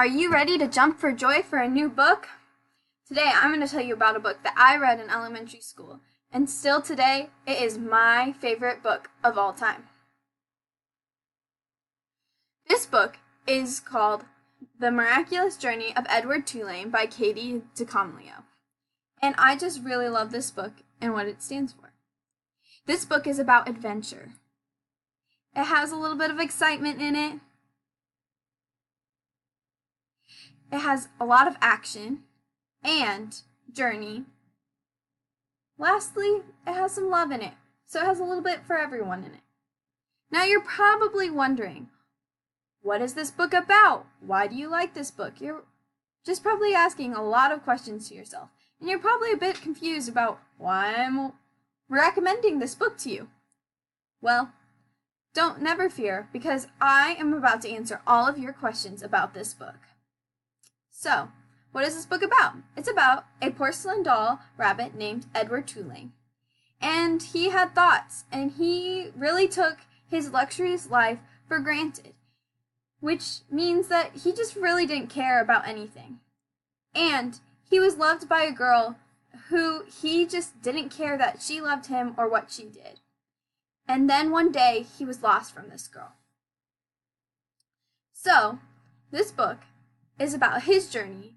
Are you ready to jump for joy for a new book? Today I'm going to tell you about a book that I read in elementary school, and still today it is my favorite book of all time. This book is called The Miraculous Journey of Edward Tulane by Katie DeCamillo, and I just really love this book and what it stands for. This book is about adventure. It has a little bit of excitement in it. It has a lot of action and journey. Lastly, it has some love in it, so it has a little bit for everyone in it. Now you're probably wondering, what is this book about? Why do you like this book? You're just probably asking a lot of questions to yourself, and you're probably a bit confused about why I'm recommending this book to you. Well, never fear, because I am about to answer all of your questions about this book. So, what is this book about? It's about a porcelain doll rabbit named Edward Tulane. And he had thoughts, and he really took his luxurious life for granted, which means that he just really didn't care about anything. And he was loved by a girl who he just didn't care that she loved him or what she did. And then one day, he was lost from this girl. So, this book is about his journey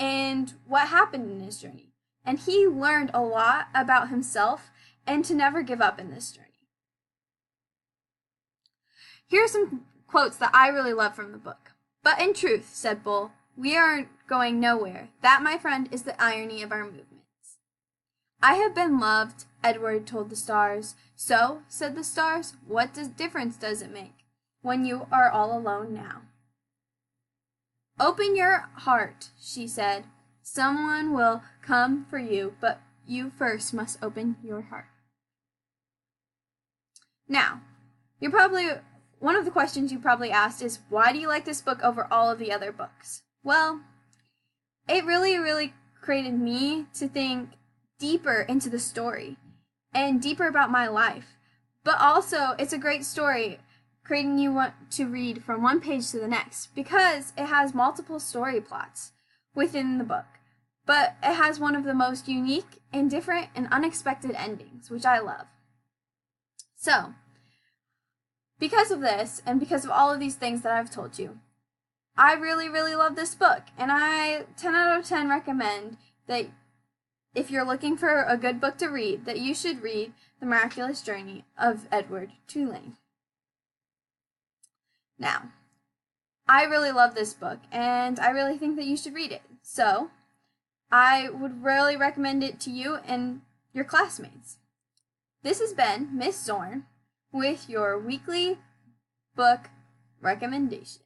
and what happened in his journey. And he learned a lot about himself and to never give up in this journey. Here are some quotes that I really love from the book. "But in truth," said Bull, "we are going nowhere. That, my friend, is the irony of our movements." "I have been loved," Edward told the stars. "So," said the stars, "what difference does it make when you are all alone now?" "Open your heart," she said. "Someone will come for you, but you first must open your heart." Now, one of the questions you probably asked is, why do you like this book over all of the other books? Well, it really created me to think deeper into the story and deeper about my life. But also, it's a great story, creating you want to read from one page to the next, because it has multiple story plots within the book. But it has one of the most unique and different and unexpected endings, which I love. So, because of this, and because of all of these things that I've told you, I really love this book, and I 10 out of 10 recommend that if you're looking for a good book to read, that you should read The Miraculous Journey of Edward Tulane. Now, I really love this book, and I really think that you should read it. So, I would really recommend it to you and your classmates. This has been Miss Zorn with your weekly book recommendation.